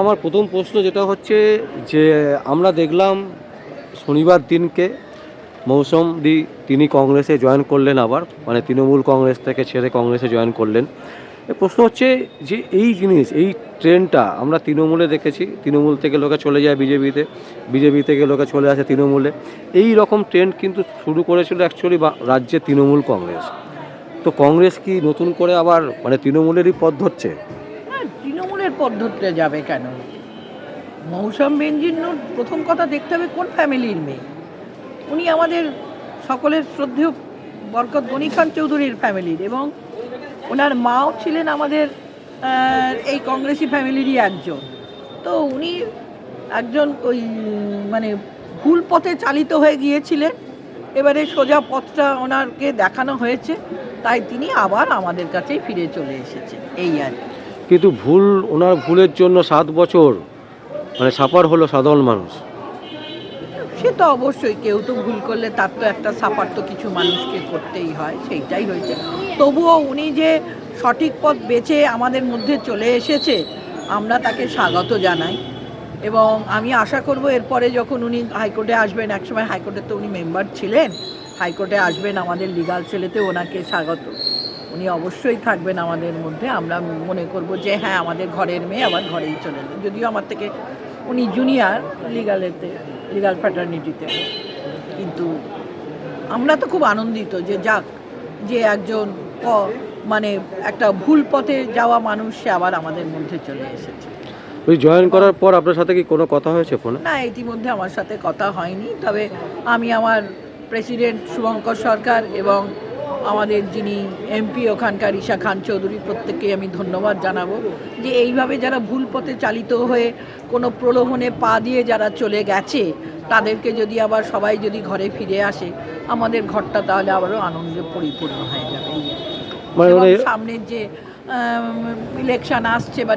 আমার প্রথম প্রশ্ন যেটা হচ্ছে যে আমরা দেখলাম শনিবার দিনকে মৌসুমদি তিনি কংগ্রেসে জয়েন করলেন, আবার মানে তৃণমূল কংগ্রেস থেকে ছেড়ে কংগ্রেসে জয়েন করলেন। প্রশ্ন হচ্ছে যে এই জিনিস, এই ট্রেন্ডটা আমরা তৃণমূলে দেখেছি, তৃণমূল থেকে লোকে চলে যায় বিজেপিতে, বিজেপি থেকে লোকে চলে আসে তৃণমূলে। এই রকম ট্রেন্ড কিন্তু শুরু করেছিল অ্যাকচুয়ালি রাজ্যে তৃণমূল কংগ্রেস। তো কংগ্রেস কি নতুন করে আবার মানে তৃণমূলেরই পথ ধরছে? তৃণমূলের পথ ধরতে যাবে কেন? মৌসুম বেনজির প্রথম কথা দেখতে হবে কোন ফ্যামিলির মেয়ে। উনি আমাদের সকলের শ্রদ্ধেয় বরকত গনি খান চৌধুরীর ফ্যামিলির, এবং ওনার মাও ছিলেন আমাদের এই কংগ্রেসি ফ্যামিলিরই একজন। তো উনি একজন ওই মানে ভুল পথে চালিত হয়ে গিয়েছিলেন, এবারে সোজা পথটা ওনাকে দেখানো হয়েছে, তাই তিনি আবার আমাদের কাছেই ফিরে চলে এসেছেন, এই আর কি। কিন্তু ওনার ভুলের জন্য 7 বছর মানে সাফার হলো সাধারণ মানুষ। সে তো অবশ্যই, কেউ তো ভুল করলে তার তো একটা সাফার তো কিছু মানুষকে করতেই হয়, সেইটাই হয়েছে। তবুও উনি যে সঠিক পথ বেছে আমাদের মধ্যে চলে এসেছে, আমরা তাকে স্বাগত জানাই। এবং আমি আশা করব এরপরে যখন উনি হাইকোর্টে আসবেন, একসময় হাইকোর্টে তো উনি মেম্বার ছিলেন, হাইকোর্টে আসবেন আমাদের লিগাল সেলেতে, ওনাকে স্বাগত। উনি অবশ্যই থাকবেন আমাদের মধ্যে। আমরা মনে করব যে হ্যাঁ, আমাদের ঘরের মেয়ে আবার ঘরেই চলে এলেন, যদিও আমার থেকে উনি জুনিয়র লিগাল ফ্র্যাটার্নিটিতে। কিন্তু আমরা তো খুব আনন্দিত যে যাক, যে একজন মানে একটা ভুল পথে যাওয়া মানুষ সে আবার আমাদের মধ্যে চলে এসেছে। ওই জয়েন করার পর আপনার সাথে কি কোনো কথা হয়েছে ফোনে? না, ইতিমধ্যে আমার সাথে কথা হয়নি, তবে আমি আমার প্রেসিডেন্ট শুভঙ্কর সরকার এবং আমাদের যিনি এমপি ওখানকার ঈশা খান চৌধুরী, প্রত্যেককেই আমি ধন্যবাদ জানাবো যে এইভাবে যারা ভুল পথে চালিত হয়ে কোনো প্রলোভনে পা দিয়ে যারা চলে গেছে, তাদেরকে যদি আবার সবাই যদি ঘরে ফিরে আসে, আমাদের ঘরটা তাহলে আবারও আনন্দে পরিপূর্ণ হয়ে যাবে। সামনের যে ইলেকশন আসছে বা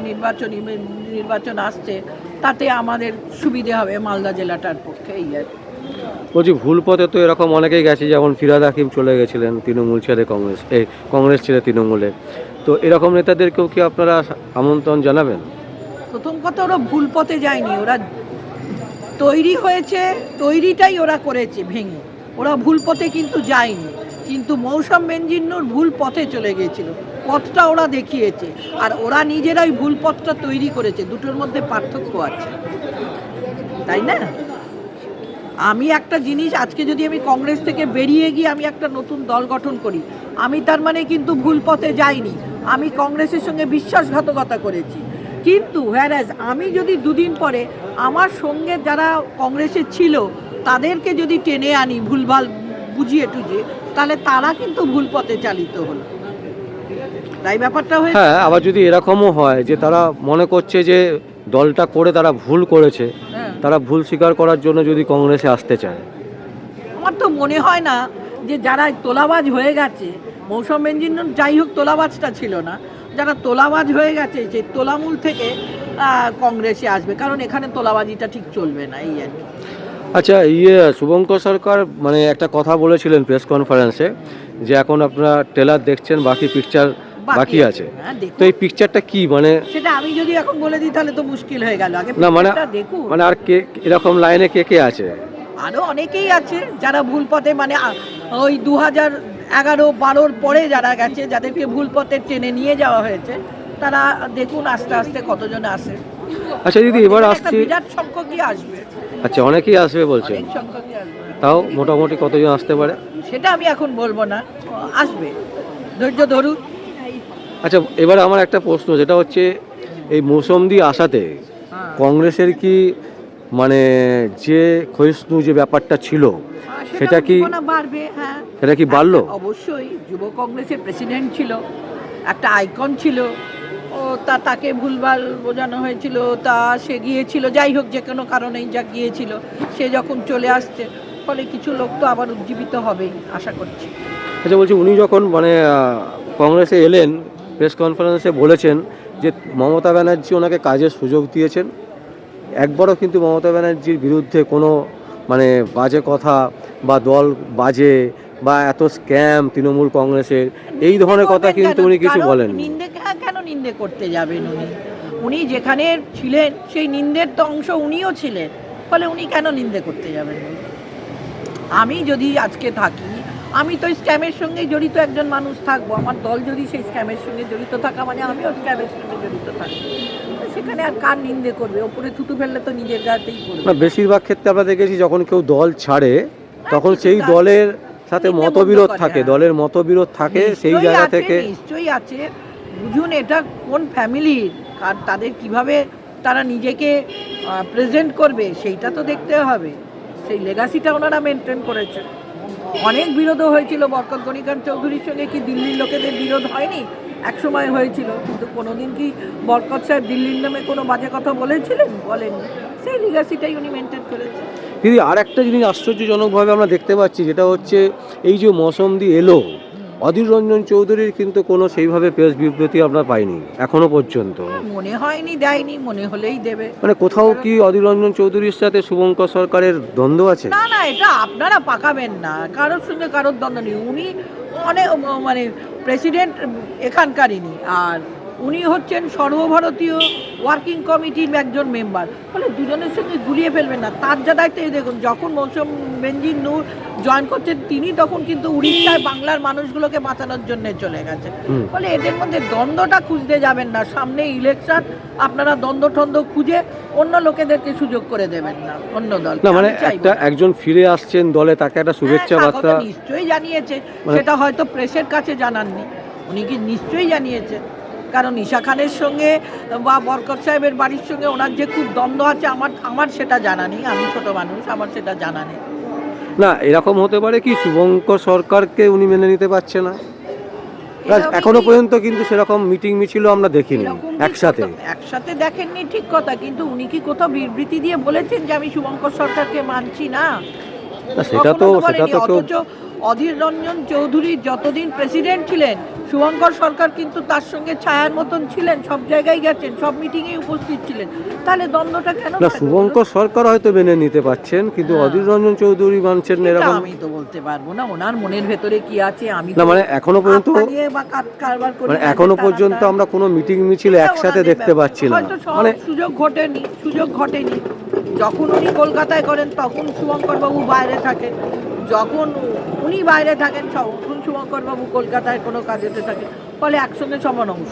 নির্বাচন আসছে, তাতে আমাদের সুবিধে হবে মালদা জেলাটার পক্ষে, এই আর কি। বলছি ভুল পথে তো এরকম অনেকেই গেছে, যেমন ফিরহাদ হাকিম চলে গেছিলেন তৃণমূল ছেড়ে কংগ্রেস ছেড়ে তৃণমূলে। তো এরকম নেতাদেরকেও কি আপনারা আমন্ত্রণ জানাবেন? প্রথম কথা, ওরা ভুল পথে যায়নি, ওরা তৈরি হয়েছে, তৈরিটাই ওরা করেছে ভেঙে। ওরা ভুল পথে কিন্তু যায়নি, কিন্তু মৌসুম বেনজির ভুল পথে চলে গিয়েছিল, পথটা ওরা দেখিয়েছে, আর ওরা নিজেরাই ভুল পথটা তৈরি করেছে। দুটোর মধ্যে পার্থক্য আছে, তাই না? আমি একটা জিনিস, আজকে যদি আমি কংগ্রেস থেকে বেরিয়ে গিয়ে আমি একটা নতুন দল গঠন করি, আমি তার মানে কিন্তু ভুল পথে যাইনি, আমি কংগ্রেসের সঙ্গে বিশ্বাসঘাতকতা করেছি। কিন্তু হ্যারাজ আমি যদি দুদিন পরে আমার সঙ্গে যারা কংগ্রেসে ছিল তাদেরকে যদি টেনে আনি ভুলভাল বুঝিয়ে টুঝিয়ে, তাহলে তারা কিন্তু ভুল পথে চালিত হলো, তাই ব্যাপারটা হয়ে। হ্যাঁ, আবার যদি এরকমও হয় যে তারা মনে করছে যে দলটা করে তারা ভুল করেছে, তারা ভুল স্বীকার করার জন্য যদি কংগ্রেসে আসতে চায়, আমার তো মনে হয় না যে যারা তোলাবাজ হয়ে গেছে, মৌসুম বেনজির যাই হোক তোলাবাজটা ছিল না, যারা তোলাবাজ হয়ে গেছে যে তোলামূল থেকে কংগ্রেসে আসবে, কারণ এখানে তোলাবাজিটা ঠিক চলবে না, এই আর কি। আচ্ছা, শুভঙ্কর সরকার মানে একটা কথা বলেছিলেন প্রেস কনফারেন্সে যে এখন আপনারা ট্রেলার দেখছেন, বাকি পিকচার বাকি আছে। তো এই পিকচারটা কি, মানে সেটা আমি যদি এখন বলে দিই তাহলে তো মুশকিল হয়ে গেল। আগে না মানে আর কে এরকম লাইনে কে আছে? আরো অনেকেই আছে যারা ভুল পথে, মানে ওই 2011-12 পরে যারা গেছে, যাদেরকে ভুল পথে টেনে নিয়ে যাওয়া হয়েছে, তারা দেখুন আস্তে আস্তে কতজন আসে। আচ্ছা দিদি, এবার আসছে বিরাট সংখ্যকই আসবে। আচ্ছা, অনেকেই আসবে বলছেন, তাও মোটামুটি কতজন আসতে পারে সেটা আমি এখন বলবো না, আসবে, ধৈর্য ধরুন। আচ্ছা, এবার আমার একটা প্রশ্ন, যেটা হচ্ছে এই মৌসুমদি আসাতে কংগ্রেসের কি মানে যে ক্ষয়িষ্ণু যে ব্যাপারটা ছিল সেটা কি বাড়বে? হ্যাঁ, সেটা কি বাড়লো? অবশ্যই। যুব কংগ্রেসের প্রেসিডেন্ট ছিল, একটা আইকন ছিল, ও তাকে ভুলভাল বোঝানো হয়েছিল, সে গিয়েছিল, যাই হোক যে কোনো কারণেই যা গিয়েছিল, সে যখন চলে আসছে, ফলে কিছু লোক তো আবার উজ্জীবিত হবেই, আশা করছি। আচ্ছা, বলছি উনি যখন মানে কংগ্রেসে এলেন, প্রেস কনফারেন্সে বলেছেন যে মমতা ব্যানার্জি ওনাকে কাজের সুযোগ দিয়েছেন, একবারও কিন্তু মমতা ব্যানার্জির বিরুদ্ধে কোনো মানে বাজে কথা বা দল বাজে বা এত স্ক্যাম তৃণমূল কংগ্রেসের এই ধরনের কথা কিন্তু উনি কিছু বলেন। কেন নিন্দে করতে যাবেন উনি? উনি যেখানে ছিলেন সেই নিন্দের তো অংশ উনিও ছিলেন, ফলে উনি কেন নিন্দে করতে যাবেন? আমি যদি আজকে থাকি, আমি তো স্ক্যামের সঙ্গে জড়িত একজন মানুষ থাকবো, আমার দল যদি সেই স্ক্যামের সঙ্গে জড়িত থাকা মানে আমিও স্ক্যামের সঙ্গে জড়িত থাকবো, সেখানে আর কার নিন্দে করবে? ওপরে থুতু ফেললে তো নিজের গাতেই না, পড়বে। বেশিরভাগ ক্ষেত্রে আমরা দেখেছি যখন কেউ দল ছাড়ে তখন সেই দলের সাথে নিন্দে মতবিরোধ করে, থাকে, হ্যাঁ। দলের মতবিরোধ থাকে, সেই নিশ্চয়ই জায়গা আছে, থেকে নিশ্চয়ই আছে। বুঝুন এটা কোন ফ্যামিলির, আর তাদের কিভাবে তারা নিজেকে প্রেজেন্ট করবে সেইটা তো দেখতে হবে। সেই লেগাসিটা ওনারা মেনটেন করেছে। অনেক বিরোধও হয়েছিল বরকত গণিকান্ত চৌধুরীর সঙ্গে, কি দিল্লির লোকেদের বিরোধ হয়নি? এক সময় হয়েছিল, কিন্তু কোনোদিন কি বরকত সাহেব দিল্লির নামে কোনো বাজে কথা বলেছিলেন? বলেননি। সেই লেগাসিটাই উনি মেনটেন করেছেন। দিদি আর একটা জিনিস আশ্চর্যজনকভাবে আমরা দেখতে পাচ্ছি, যেটা হচ্ছে এই যে মৌসুমদি এলো, অধীর রঞ্জন চৌধুরীর কিন্তু কোনো সেইভাবে প্রেস বিবৃতি আমরা পাইনি এখনো পর্যন্ত। মনে হয়নি দেয়নি, মনে হলেই দেবে। মানে কোথাও কি অধীর রঞ্জন চৌধুরীর সাথে শুভঙ্কর সরকারের দ্বন্দ্ব আছে? না না, এটা আপনারা পাকাবেন না, কারোর সঙ্গে কারোর দ্বন্দ্ব নেই। উনি অনেক মানে প্রেসিডেন্ট এখানকারই, আর উনি হচ্ছেন সর্বভারতীয় ওয়ার্কিং কমিটির একজন মেম্বার, ফলে দুজনের সঙ্গে গুলিয়ে ফেলবেন না। তার যা দায়িত্ব, এই দেখুন যখন মৌসুম বেনজির নূর জয়েন করছেন তিনি তখন কিন্তু উড়িষ্যায় বাংলার মানুষগুলোকে বাঁচানোর জন্য চলে গেছেন। ফলে এদের মধ্যে দ্বন্দ্বটা খুঁজতে যাবেন না। সামনে ইলেকশন, আপনারা দ্বন্দ্ব টন্দ্ব খুঁজে অন্য লোকেদেরকে সুযোগ করে দেবেন না, অন্য দল। না মানে একটা একজন ফিরে আসছেন দলে, তাকে একটা শুভেচ্ছা বার্তা নিশ্চয়ই জানিয়েছে, সেটা হয়তো প্রেসের কাছে জানাননি, উনি কি নিশ্চয়ই জানিয়েছেন। কারণ ঈশা খানের সঙ্গে বা বরকত সাহেবের বাড়ির সঙ্গে ওনার যে খুব দ্বন্দ্ব আছে, আমার সেটা জানা নেই। আমি ছোট মানুষ, আমার সেটা জানা নেই। না এরকম হতে পারে কি শুভঙ্কর সরকারকে উনি মেনে নিতে পারছে না? এখনো পর্যন্ত কিন্তু সেরকম মিটিং মিছিলও আমরা দেখিনি একসাথে দেখেননি, ঠিক কথা, কিন্তু উনি কি কোথাও বিবৃতি দিয়ে বলেছেন যে আমি শুভঙ্কর সরকারকে মানছি না? সেটা তো অথচ অধীর রঞ্জন চৌধুরী যতদিন প্রেসিডেন্ট ছিলেন, শুভঙ্কর সরকার কিন্তু তার সঙ্গে ছায়ার মতন ছিলেন, সব জায়গায় গেছেন, সব মিটিংয়ে উপস্থিত ছিলেন। তাহলে দ্বন্দ্বটা কেন? না শুভঙ্কর সরকার হয়তো মেনে নিতে পারছেন, কিন্তু অধীর রঞ্জন চৌধুরী মানছেন না, এরকম আমি তো বলতে পারবো না। ওনার মনের ভেতরে কি আছে আমি না, মানে এখনো পর্যন্ত আমরা কোনো মিটিং মিছিল একসাথে দেখতে পাচ্ছি না। মানে সুযোগ ঘটেনি। যখন উনি কলকাতায় করেন তখন শুভঙ্কর বাবু বাইরে থাকেন, যখন উনি বাইরে থাকেন তখন শুভঙ্কর বাবু কলকাতায় কোনো কাজেতে থাকেন। ফলে একসঙ্গে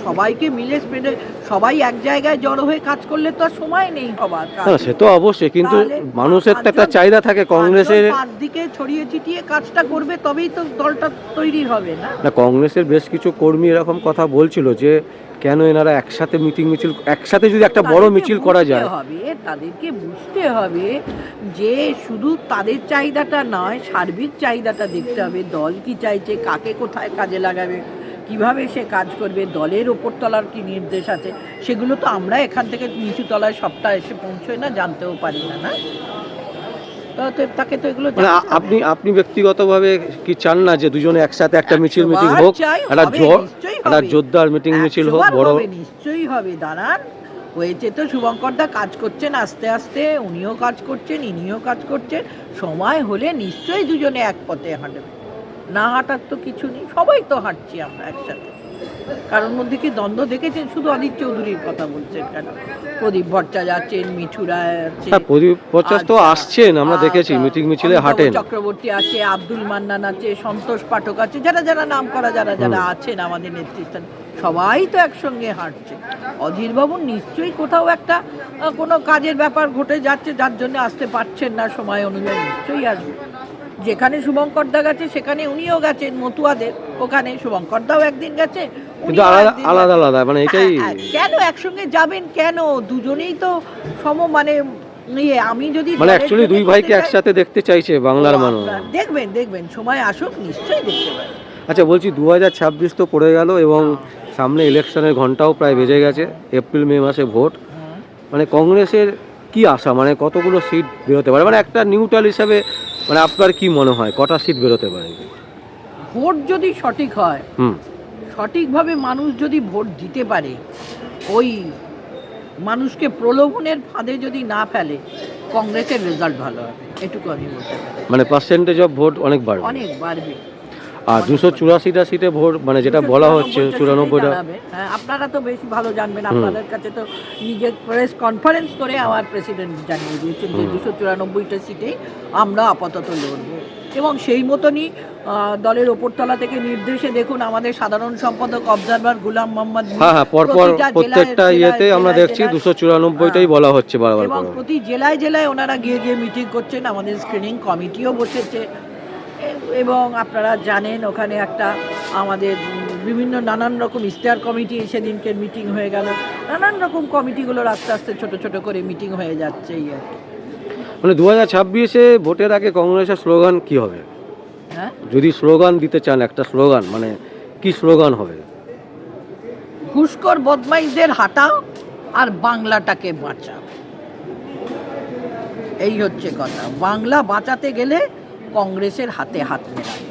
সবাইকে মিলে স্পেন্ডে সবাই এক জায়গায় জড়ো হয়ে কাজ করলে তো আর সময় নেই সবার। সে তো অবশ্যই, কিন্তু মানুষের তো একটা চাহিদা থাকে কংগ্রেসের পাঁচ দিকে ছড়িয়ে ছিটিয়ে কাজটা করবে, তবেই তো দলটা তৈরি হবে। না কংগ্রেসের বেশ কিছু কর্মী এরকম কথা বলছিল যে কেন এনারা একসাথে মিছিল একসাথে যদি একটা বড় মিছিল করা যায়, তাদেরকে বুঝতে হবে যে শুধু তাদের চাহিদাটা নয়, সার্বিক চাহিদাটা দেখতে হবে। দল কি চাইছে, কাকে কোথায় কাজে লাগাবে, কিভাবে সে কাজ করবে, দলের ওপর তলার কি নির্দেশ আছে, সেগুলো তো আমরা এখান থেকে নিচু তলায় সবটা এসে পৌঁছয় না, জানতেও পারি না। না তাকে তো এগুলো আপনি ব্যক্তিগতভাবে কি চান না যে দুজনে একসাথে একটা মিছিল মিটিং হোক, একটা জোরদার মিটিং মিছিল হোক? বড় নিশ্চয়ই হবে। দাঁড়ান, হয়েছে তো, শুভঙ্করদা কাজ করছেন আস্তে আস্তে, উনিও কাজ করছেন, ইনিও কাজ করছেন। সময় হলে নিশ্চয়ই দুজনে এক পথে হাঁটবে, না হাঁটার তো কিছু নেই। সবাই তো হাঁটছি আমরা একসাথে। কারোর মধ্যে কি দ্বন্দ্ব দেখেছেন? শুধু অধীর চৌধুরীর কথা বলছেন কেন? প্রদীপ ভট্টাচার্য আছেন, মিঠুরা আছে, প্রদীপ ভট্টাচার্য তো আসছেন, আমরা দেখেছি মিটিং মিছিলে হাঁটেন, চক্রবর্তী আছে, আব্দুল মান্নান আছে, সন্তোষ পাঠক আছে, যারা নাম করা যারা আছেন আমাদের নেতৃস্থানে, সবাই তো একসঙ্গে হাঁটছে। অধীর বাবু নিশ্চয়ই কোথাও একটা কোনো কাজের ব্যাপার ঘটে যাচ্ছে, যার জন্য আসতে পারছেন না, সময় অনুযায়ী নিশ্চয়ই আসবে। যেখানে শুভঙ্করদা গেছে সেখানে উনিও গেছেন, মতুয়াদের ওখানে শুভঙ্করদাও একদিন গেছে, কিন্তু আলাদা মানে এটাই কেন একসঙ্গে যাবেন? কেন দুজনেই তো মানে আমি যদি মানে অ্যাকচুয়ালি দুই ভাইকে একসাথে দেখতে চাইছে বাংলার মানুষ। দেখবেন সময় আসুক, নিশ্চয়ই দেখতে পাবেন। আচ্ছা বলছি, 2026 তো পড়ে গেল এবং সামনে ইলেকশনের ঘন্টাও প্রায় বেজে গেছে, এপ্রিল মে মাসে ভোট। মানে কংগ্রেসের কি আশা, মানে কতগুলো সিট বেরোতে পারে, মানে একটা নিউট্রাল হিসাবে মানে আপনার কি মনে হয় কটা সিট বেরোতে পারে? ভোট যদি সঠিক হয়, সঠিকভাবে মানুষ যদি ভোট দিতে পারে, ওই মানুষকে প্রলোভনের ফাঁদে যদি না ফেলে, কংগ্রেসের রেজাল্ট ভালো হবে, এটুকু আমি বলতে পারি। মানে পার্সেন্টেজ অফ ভোট অনেক বাড়বে। আর 284টা সিটে ভোট মানে যেটা বলা হচ্ছে 94টা। হ্যাঁ, আপনারা তো বেশি ভালো জানবেন, আপনাদের কাছে তো নিজের প্রেস কনফারেন্স করে আমার প্রেসিডেন্ট জানিয়ে দিয়েছেন যে 294টা সিটে আমরা আপাতত লড়ব, এবং সেই মতনই দলের ওপরতলা থেকে নির্দেশে দেখুন আমাদের সাধারণ সম্পাদক অবজারভার গুলাম মোহাম্মদ হ্যাঁ পরপর প্রত্যেকটা ইয়েতে আমরা দেখছি 294টাই বলা হচ্ছে বারবার এবং করে। প্রতি জেলায় জেলায় ওনারা গিয়ে গিয়ে মিটিং করছেন, আমাদের স্ক্রিনিং কমিটিও বসেছে, এবং আপনারা জানেন ওখানে একটা আমাদের বিভিন্ন নানান রকম ইস্টার কমিটি সেদিনকে মিটিং হয়ে গেল, নানান রকম কমিটিগুলোর আস্তে আস্তে ছোট ছোট করে মিটিং হয়ে যাচ্ছে এই আর কি। মানে 2026-এ ভোটের আগে কংগ্রেসের স্লোগান কি হবে? হ্যাঁ, যদি স্লোগান দিতে চান একটা স্লোগান, মানে কি স্লোগান হবে? ঘুষখোর বদমাইশদের হাঁটাও আর বাংলাটাকে বাঁচাও, এই হচ্ছে কথা। বাংলা বাঁচাতে গেলে কংগ্রেসের হাতে হাত মেলাবে।